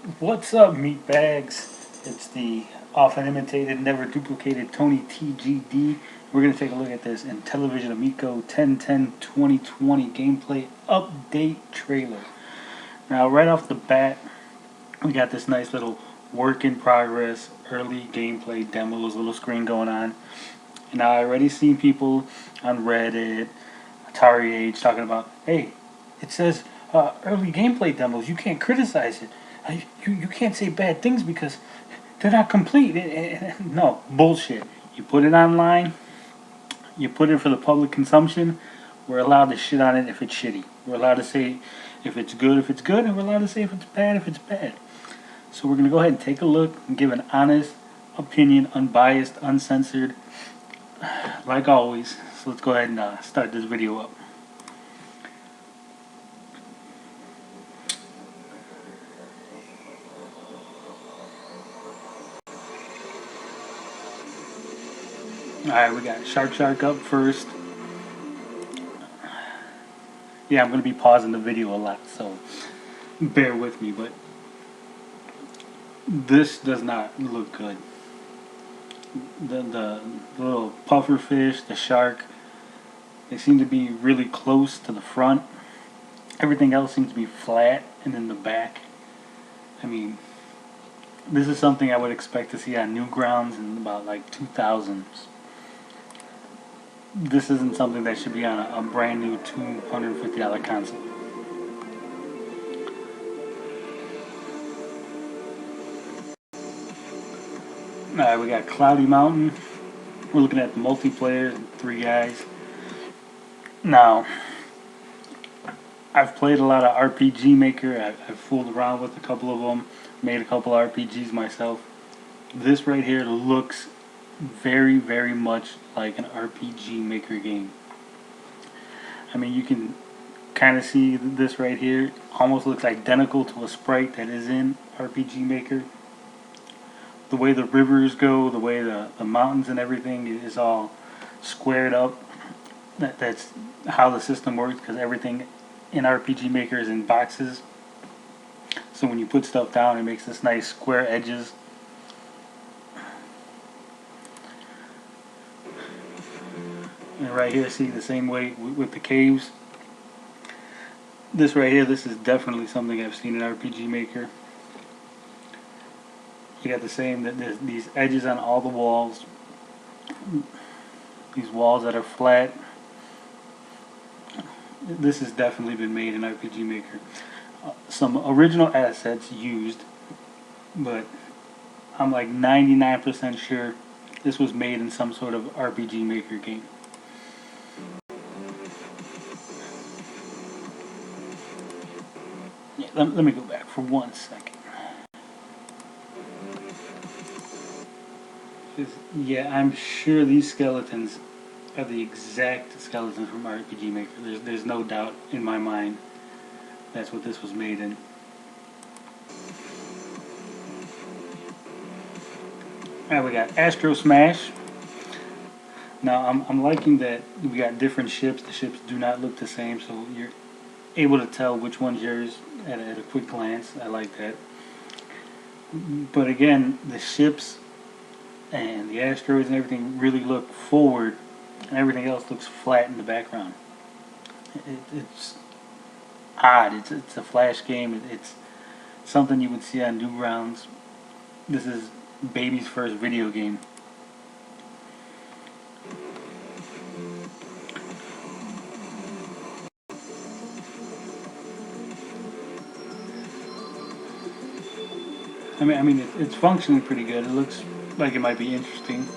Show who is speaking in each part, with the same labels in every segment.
Speaker 1: What's up, meat bags? It's the often imitated, never duplicated Tony TGD. We're going to take a look at this Intellivision Amico 10/10/2020 gameplay update trailer. Now, right off the bat, we got this nice little work in progress early gameplay demo, little screen going on. And I already seen people on Reddit, Atari Age talking about, hey, it says early gameplay demos. You can't criticize it. You can't say bad things because they're not complete. No, bullshit. You put it online. You put it for the public consumption. We're allowed to shit on it if it's shitty. We're allowed to say if it's good, and we're allowed to say if it's bad. So we're going to go ahead and take a look and give an honest opinion, unbiased, uncensored, like always. So let's go ahead and start this video up. Alright, we got Shark up first. Yeah, I'm going to be pausing the video a lot, so bear with me, but this does not look good. The little puffer fish, the shark, they seem to be really close to the front. Everything else seems to be flat and in the back. I mean, this is something I would expect to see on Newgrounds in about like 2000s. This isn't something that should be on a brand new $250 console. Alright, we got Cloudy Mountain. We're looking at the multiplayer, 3 guys. Now, I've played a lot of RPG Maker. I've fooled around with a couple of them, made a couple RPGs myself. This right here looks very, very much like an RPG Maker game. I mean, you can kind of see this right here. Almost looks identical to a sprite that is in RPG Maker. The way the rivers go, the way the mountains and everything is all squared up. That's how the system works, because everything in RPG Maker is in boxes. So when you put stuff down, it makes this nice square edges. And right here, see the same way with the caves. This right here, this is definitely something I've seen in RPG Maker. You got the same, that there's these edges on all the walls. These walls that are flat. This has definitely been made in RPG Maker. Some original assets used, but I'm like 99% sure this was made in some sort of RPG Maker game. Yeah, let me go back for 1 second. Yeah, I'm sure these skeletons are the exact skeletons from RPG Maker. There's no doubt in my mind that's what this was made in. Alright, we got Astro Smash. Now I'm liking that we got different ships. The ships do not look the same, so you're able to tell which one's yours at a quick glance. I like that. But again, the ships and the asteroids and everything really look forward, and everything else looks flat in the background. It's odd. It's a flash game. It's something you would see on Newgrounds. This is baby's first video game. I mean, it's functioning pretty good. It looks like it might be interesting.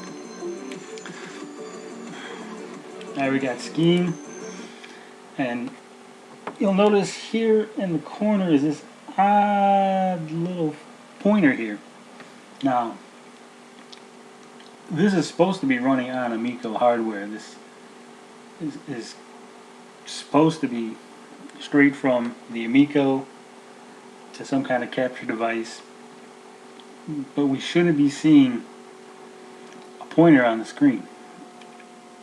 Speaker 1: Now we got skiing, and you'll notice here in the corner is this odd little pointer here. Now, this is supposed to be running on Amico hardware. This is supposed to be straight from the Amico to some kind of capture device, but we shouldn't be seeing a pointer on the screen.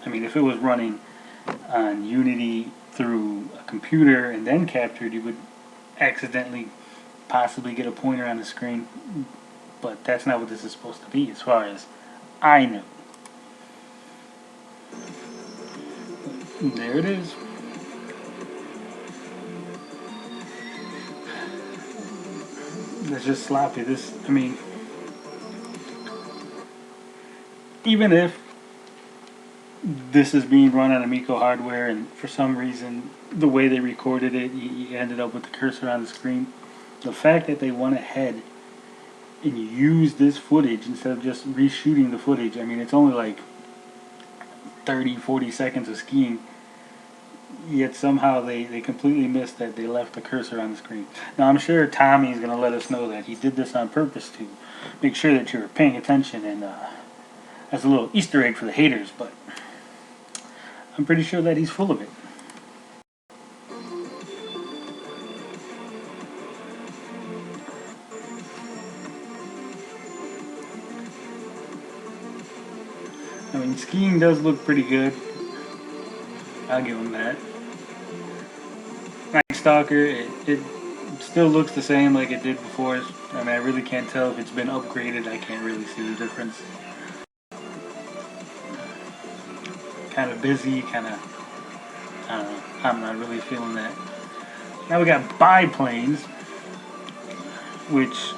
Speaker 1: I mean, if it was running on Unity through a computer and then captured, you would accidentally possibly get a pointer on the screen, but that's not what this is supposed to be as far as I know. There it is. It's just sloppy. This, I mean, even if this is being run on Amico hardware and for some reason the way they recorded it, you ended up with the cursor on the screen, the fact that they went ahead and used this footage instead of just reshooting the footage, I mean, it's only like 30-40 seconds of skiing, yet somehow they completely missed that they left the cursor on the screen. Now I'm sure Tommy is going to let us know that he did this on purpose to make sure that you're paying attention, and as a little Easter egg for the haters, but I'm pretty sure that he's full of it. I mean, skiing does look pretty good. I'll give him that. Night Stalker, it still looks the same like it did before. I mean, I really can't tell if it's been upgraded. I can't really see the difference. Kind of busy, kind of, I don't know. I'm not really feeling that. Now we got biplanes, which,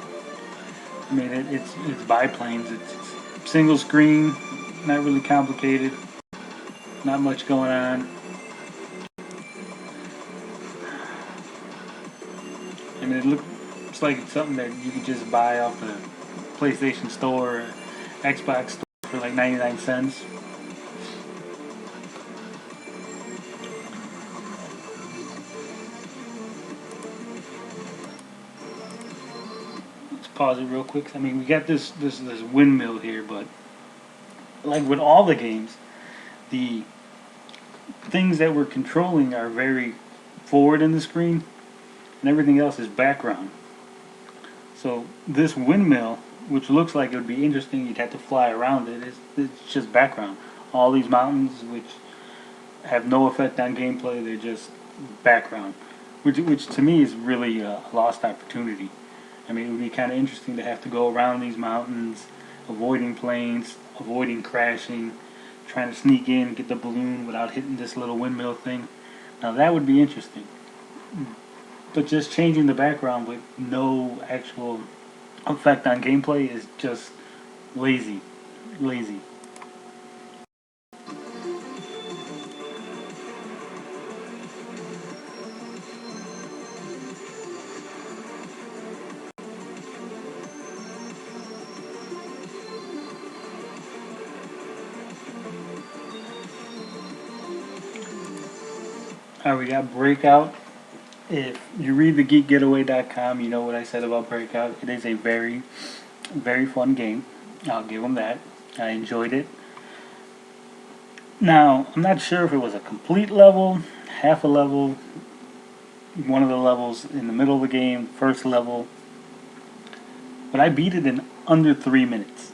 Speaker 1: I mean, it's biplanes. It's single screen, not really complicated, not much going on. I mean, it looks like it's something that you could just buy off the PlayStation Store or Xbox Store for like 99 cents. Let's pause it real quick. I mean, we got this windmill here, but like with all the games, the things that we're controlling are very forward in the screen, and everything else is background. So this windmill, which looks like it would be interesting, you'd have to fly around it, it's just background. All these mountains, which have no effect on gameplay, they're just background, which to me is really a lost opportunity. I mean, it would be kind of interesting to have to go around these mountains, avoiding planes, avoiding crashing, trying to sneak in, get the balloon without hitting this little windmill thing. Now that would be interesting. But just changing the background with no actual effect on gameplay is just lazy. Lazy. Alright, we got Breakout. If you read the geekgetaway.com, you know what I said about Breakout. It is a very, very fun game. I'll give them that. I enjoyed it. Now, I'm not sure if it was a complete level, half a level, one of the levels in the middle of the game, first level, but I beat it in under 3 minutes.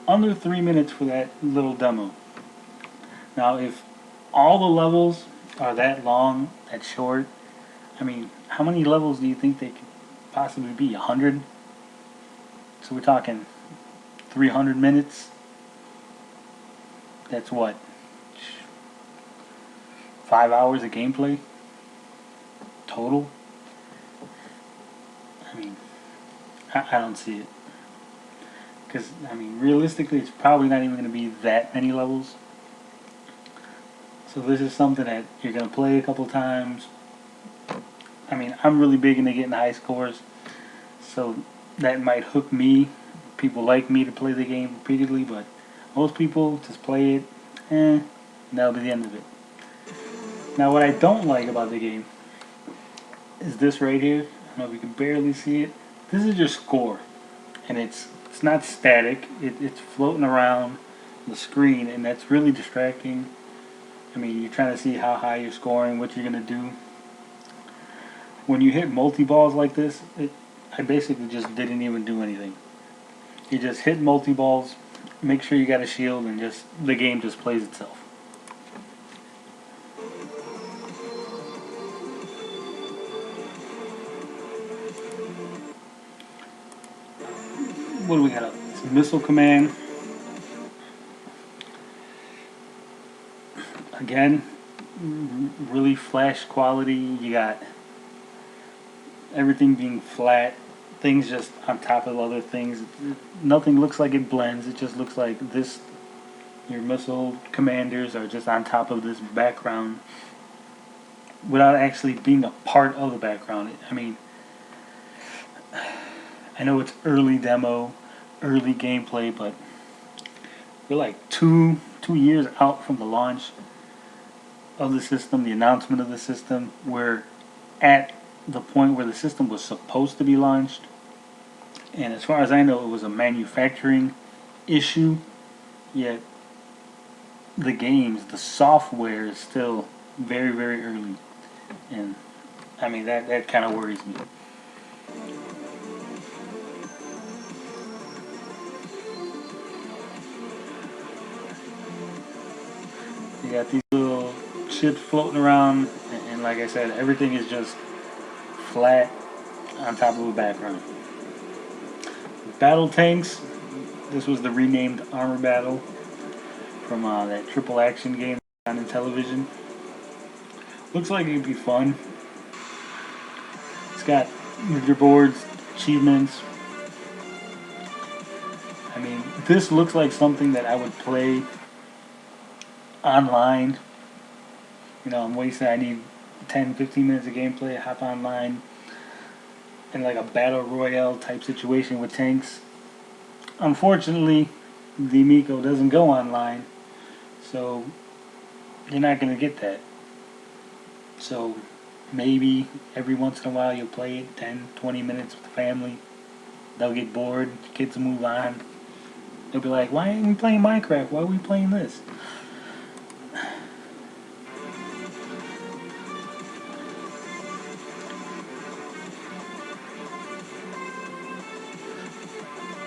Speaker 1: Under 3 minutes for that little demo. Now, if all the levels are that long, that short, I mean, how many levels do you think they could possibly be? 100? So we're talking 300 minutes. That's what? 5 hours of gameplay total? I mean, I don't see it. Because, I mean, realistically, it's probably not even going to be that many levels. So this is something that you're going to play a couple times. I mean, I'm really big into getting high scores, so that might hook me, people like me, to play the game repeatedly, but most people just play it, and that'll be the end of it. Now, what I don't like about the game is this right here. I don't know if you can barely see it. This is your score, and it's not static. It's floating around the screen, and that's really distracting. I mean, you're trying to see how high you're scoring, what you're going to do. When you hit multi-balls like this, I basically just didn't even do anything. You just hit multi-balls, make sure you got a shield, and just the game just plays itself. what do we got up? It's Missile Command. Again, really flash quality. You got everything being flat, things just on top of other things. Nothing looks like it blends. It just looks like this. Your missile commanders are just on top of this background without actually being a part of the background. I mean, I know it's early demo, early gameplay, but we're like two years out from the launch of the system, the announcement of the system. We're at the point where the system was supposed to be launched, and as far as I know, it was a manufacturing issue, yet the games, the software is still very, very early, and I mean that kind of worries me. You got these little chips floating around, and like I said, everything is just flat on top of a background. Battle tanks. This was the renamed Armor Battle from that triple action game on Intellivision. Looks like it'd be fun. It's got leaderboards, achievements. I mean, this looks like something that I would play online. You know, I need 10-15 minutes of gameplay, hop online in like a battle royale type situation with tanks. Unfortunately, the Amico doesn't go online, so you're not going to get that. So maybe every once in a while you'll play it 10-20 minutes with the family. They'll get bored, kids will move on. They'll be like, why ain't we playing Minecraft? Why are we playing this?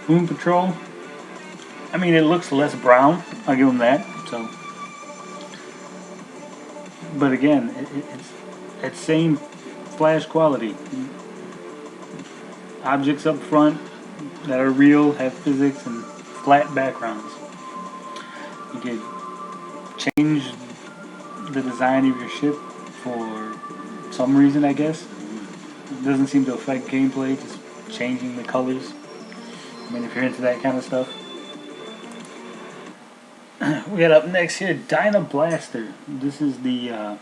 Speaker 1: Moon Patrol. I mean, it looks less brown. I'll give them that. So, but again, it's that same flash quality. Objects up front that are real, have physics, and flat backgrounds. You could change the design of your ship for some reason, I guess. It doesn't seem to affect gameplay, just changing the colors. I mean, if you're into that kind of stuff. We got up next here, Dyna Blaster. This is the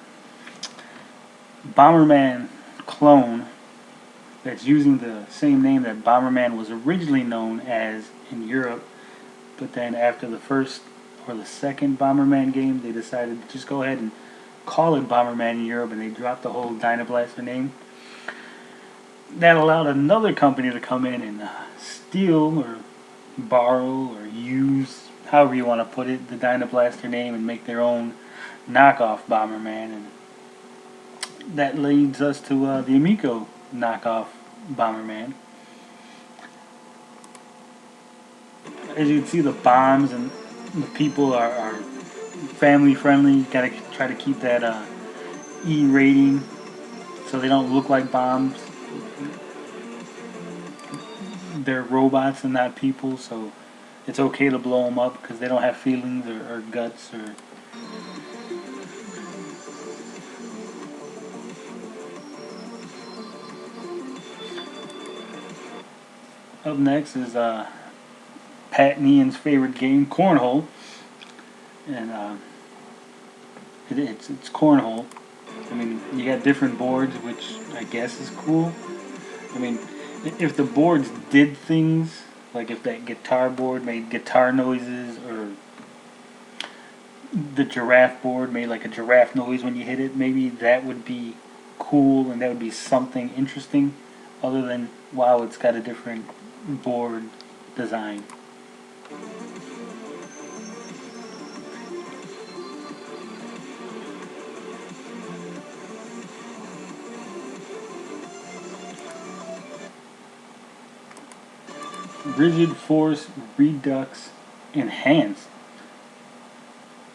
Speaker 1: Bomberman clone that's using the same name that Bomberman was originally known as in Europe, but then after the first or the second Bomberman game, they decided to just go ahead and call it Bomberman in Europe, and they dropped the whole Dyna Blaster name. That allowed another company to come in and steal or borrow or use, however you want to put it, the Dyna Blaster name and make their own knockoff Bomberman, and that leads us to the Amico knockoff Bomberman. As you can see, the bombs and the people are family friendly. You gotta try to keep that E rating so they don't look like bombs. They're robots and not people, so it's okay to blow them up because they don't have feelings or guts or. Up next is Pat and Ian's favorite game, Cornhole, and it's Cornhole. I mean, you got different boards, which I guess is cool. I mean, if the boards did things, like if that guitar board made guitar noises, or the giraffe board made like a giraffe noise when you hit it, maybe that would be cool and that would be something interesting, other than, wow, it's got a different board design. Rigid Force Redux Enhanced.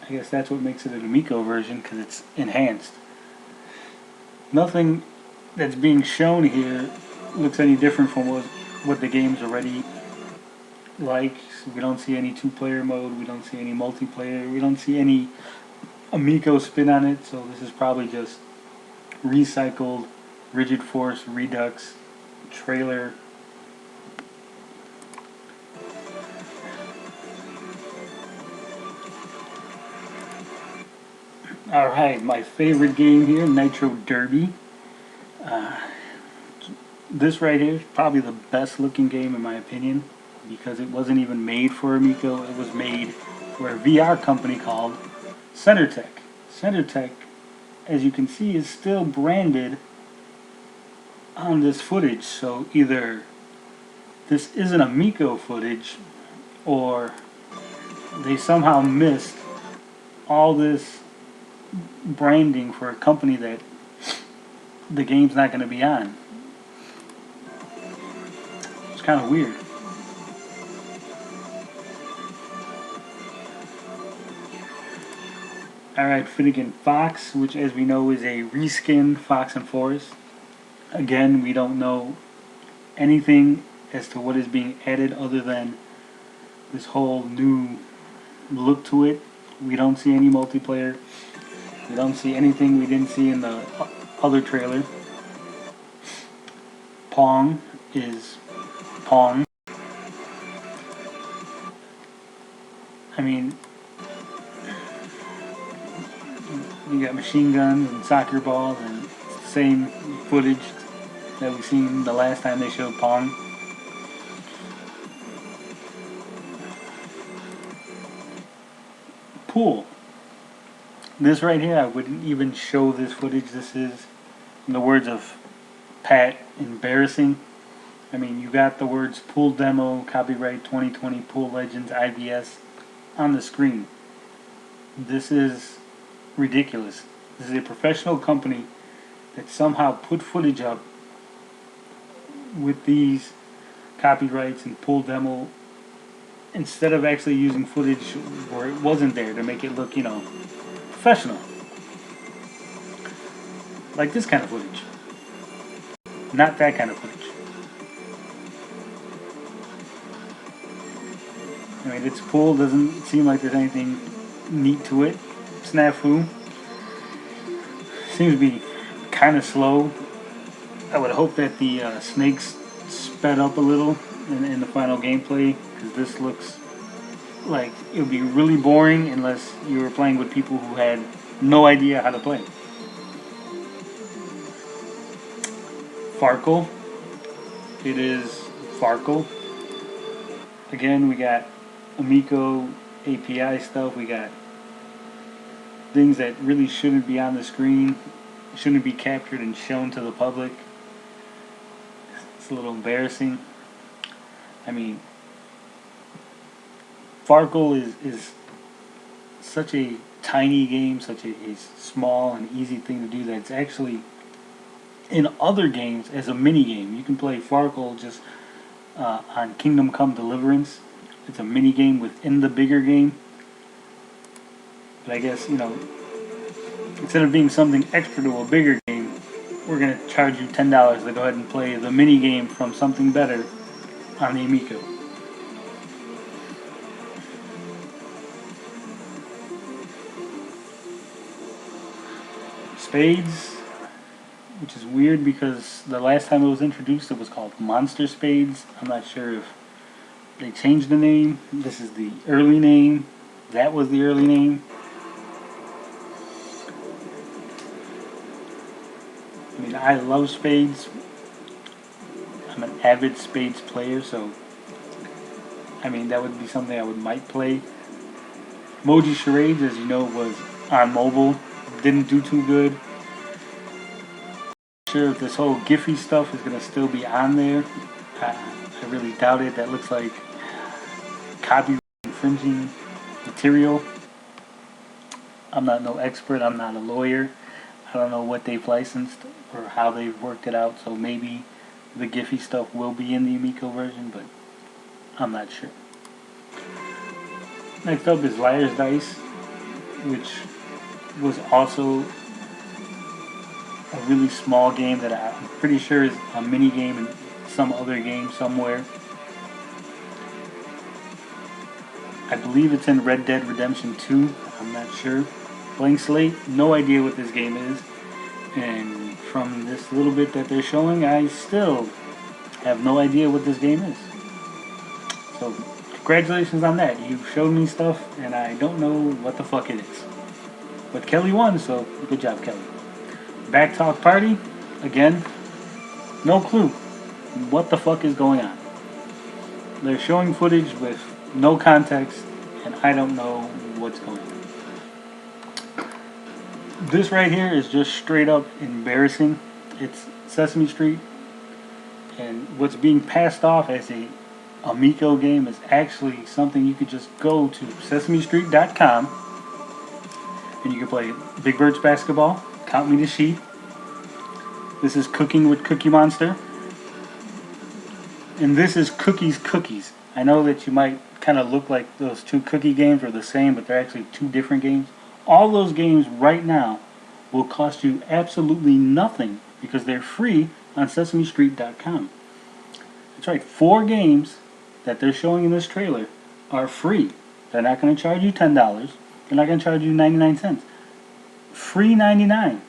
Speaker 1: I guess that's what makes it an Amico version, because it's enhanced. Nothing that's being shown here looks any different from what the game's already like. We don't see any two-player mode. We don't see any multiplayer. We don't see any Amico spin on it. So this is probably just recycled rigid force redux trailer. Alright, my favorite game here, Nitro Derby. This right here is probably the best looking game in my opinion, because it wasn't even made for Amico. It was made for a VR company called CenterTech. CenterTech, as you can see, is still branded on this footage. So either this isn't Amico footage, or they somehow missed all this branding for a company that the game's not going to be on. It's kind of weird. Alright, Finnegan Fox, which as we know is a reskin Fox and Forest. Again, we don't know anything as to what is being added other than this whole new look to it. We don't see any multiplayer. We don't see anything we didn't see in the other trailer. Pong is Pong. I mean, you got machine guns and soccer balls and it's the same footage that we seen the last time they showed Pong. Pool. This right here, I wouldn't even show this footage. This is, in the words of Pat, embarrassing. I mean, you got the words Pool Demo, Copyright 2020, Pool Legends, IBS on the screen. This is ridiculous. This is a professional company that somehow put footage up with these copyrights and Pool Demo instead of actually using footage where it wasn't there to make it look, you know, professional. Like this kind of footage. Not that kind of footage. I mean, it's pool, doesn't seem like there's anything neat to it. Snafu. Seems to be kind of slow. I would hope that the snakes sped up a little in the final gameplay, because this looks like it would be really boring unless you were playing with people who had no idea how to play. Farkle. It is Farkle. Again, we got Amico API stuff. We got things that really shouldn't be on the screen, shouldn't be captured and shown to the public. It's a little embarrassing. I mean, Farkle is such a tiny game, such a small and easy thing to do that it's actually in other games as a mini game. You can play Farkle just on Kingdom Come Deliverance. It's a mini game within the bigger game. But I guess, you know, instead of being something extra to a bigger game, we're going to charge you $10 to go ahead and play the mini game from something better on the Amico. Spades, which is weird because the last time it was introduced it was called Monster Spades. I'm not sure if they changed the name. This is the early name. That was the early name. I mean, I love Spades. I'm an avid Spades player, so I mean that would be something I might play. Moji Charades, as you know, was on mobile. Didn't do too good. Not sure if this whole Giphy stuff is going to still be on there. I really doubt it. That looks like copyright infringing material. I'm not no expert. I'm not a lawyer. I don't know what they've licensed or how they've worked it out. So maybe the Giphy stuff will be in the Amico version, but I'm not sure. Next up is Liar's Dice, which was also a really small game that I'm pretty sure is a mini game in some other game somewhere. I believe it's in Red Dead Redemption 2. I'm not sure. Blank slate, no idea what this game is. And from this little bit that they're showing, I still have no idea what this game is. So, congratulations on that. You showed me stuff, and I don't know what the fuck it is. But Kelly won, so good job, Kelly. Back Talk Party, again, no clue what the fuck is going on. They're showing footage with no context, and I don't know what's going on. This right here is just straight up embarrassing. It's Sesame Street, and what's being passed off as a Amico game is actually something you could just go to sesamestreet.com and you can play Big Bird's Basketball, Count Me the Sheep. This is Cooking with Cookie Monster. And this is Cookies. I know that you might kind of look like those two cookie games are the same, but they're actually two different games. All those games right now will cost you absolutely nothing because they're free on sesamestreet.com. That's right, 4 games that they're showing in this trailer are free. They're not going to charge you $10. They're not going to charge you 99 cents. Free 99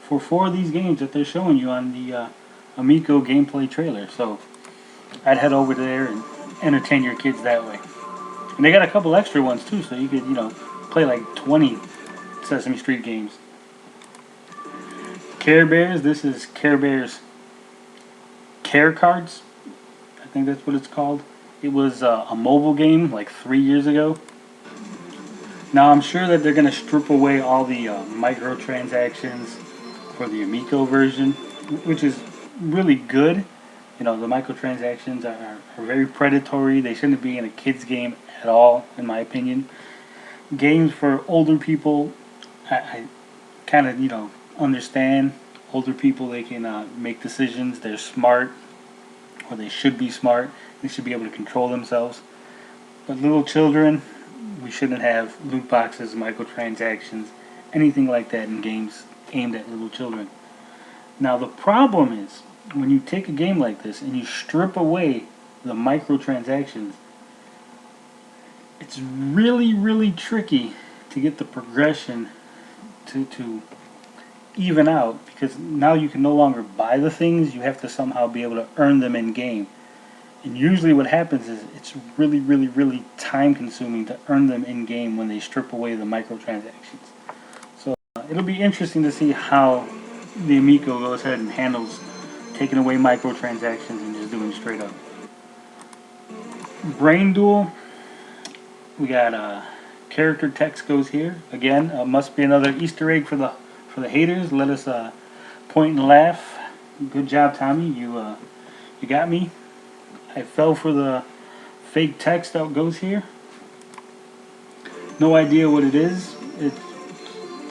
Speaker 1: for 4 of these games that they're showing you on the Amico gameplay trailer. So I'd head over there and entertain your kids that way. And they got a couple extra ones too, so you could, play like 20 Sesame Street games. Care Bears, this is Care Bears Care Cards. I think that's what it's called. It was a mobile game like 3 years ago. Now I'm sure that they're going to strip away all the microtransactions for the Amico version, which is really good. The microtransactions are very predatory. They shouldn't be in a kid's game at all, in my opinion. Games for older people, I kind of, understand. Older people, they can make decisions. They're smart, or they should be smart. They should be able to control themselves. But little children, we shouldn't have loot boxes, microtransactions, anything like that in games aimed at little children. Now the problem is, when you take a game like this and you strip away the microtransactions, it's really, really tricky to get the progression to even out, because now you can no longer buy the things. You have to somehow be able to earn them in game. And usually what happens is it's really, really, really time consuming to earn them in game when they strip away the microtransactions. So it'll be interesting to see how the Amico goes ahead and handles taking away microtransactions and just doing straight up. Brain Duel. We got character text goes here. Again, must be another Easter egg for the haters. Let us point and laugh. Good job, Tommy. You got me. I fell for the fake text that goes here. No idea what it is. It's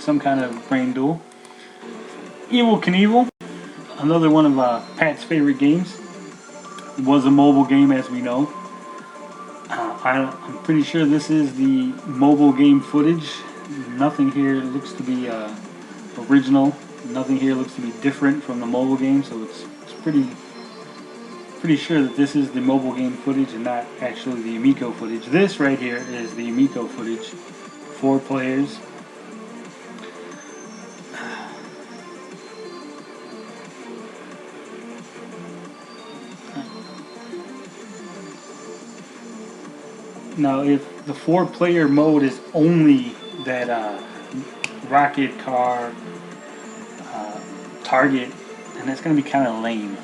Speaker 1: some kind of brain duel. Evil Knievel, another one of Pat's favorite games. It was a mobile game, as we know. I'm pretty sure this is the mobile game footage. Nothing here looks to be original. Nothing here looks to be different from the mobile game, so it's pretty sure that this is the mobile game footage and not actually the Amico footage. This right here is the Amico footage. 4 players. Now, if the 4-player mode is only that rocket car target, then that's going to be kind of lame.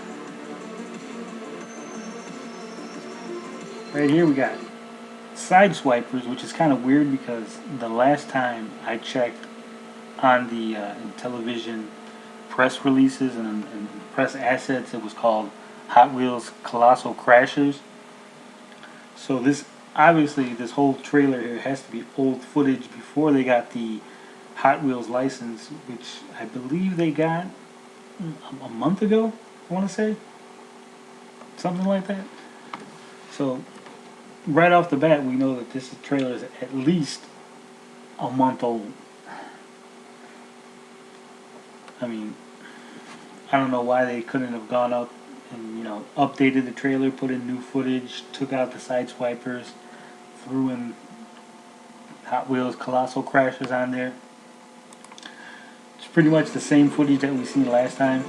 Speaker 1: Right here we got Sideswipers, which is kind of weird because the last time I checked on the Intellivision press releases and press assets, it was called Hot Wheels Colossal Crashers. So this, obviously, this whole trailer here has to be old footage before they got the Hot Wheels license, which I believe they got a month ago, I want to say. Something like that. So right off the bat, we know that this trailer is at least a month old. I mean, I don't know why they couldn't have gone up and, updated the trailer, put in new footage, took out the Sideswipers, threw in Hot Wheels Colossal Crashers on there. It's pretty much the same footage that we seen last time.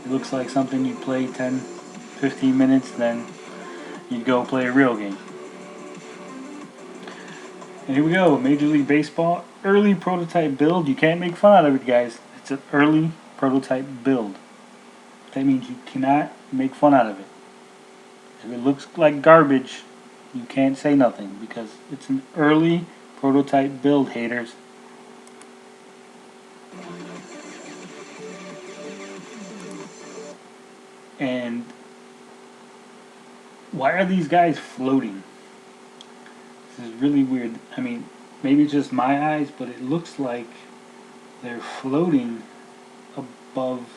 Speaker 1: It looks like something you play 10, 15 minutes, then you'd go play a real game. And here we go, Major League Baseball, early prototype build. You can't make fun out of it, guys. It's an early prototype build. That means you cannot make fun out of it. If it looks like garbage, you can't say nothing because it's an early prototype build, haters. And why are these guys floating? This is really weird. I mean, maybe it's just my eyes, but it looks like they're floating above.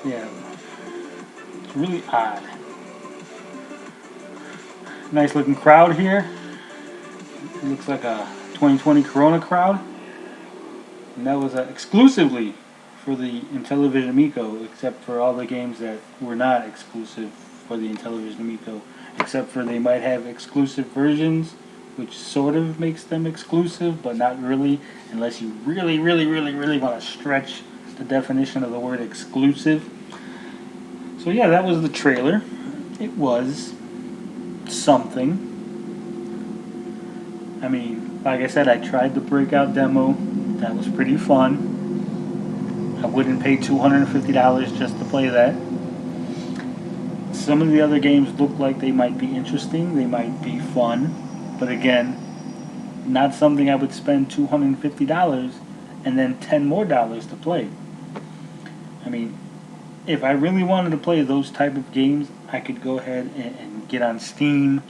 Speaker 1: Yeah, it's really odd. Nice looking crowd here. It looks like a 2020 Corona crowd. And that was exclusively for the Intellivision Amico, except for all the games that were not exclusive for the Intellivision Amico, except for they might have exclusive versions, which sort of makes them exclusive, but not really, unless you really want to stretch the definition of the word exclusive. So yeah, that was the trailer. It was something. I mean, like I said, I tried the Breakout demo. That was pretty fun. I wouldn't pay $250 just to play that. Some of the other games look like they might be interesting. They might be fun. But again, not something I would spend $250 and then $10 more to play. I mean, if I really wanted to play those type of games, I could go ahead and get on Steam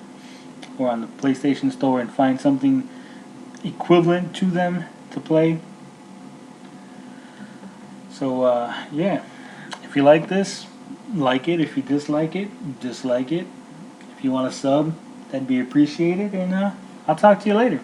Speaker 1: or on the PlayStation Store and find something equivalent to them to play. So yeah, if you like this, like it. If you dislike it, dislike it. If you want to sub, that'd be appreciated, and I'll talk to you later.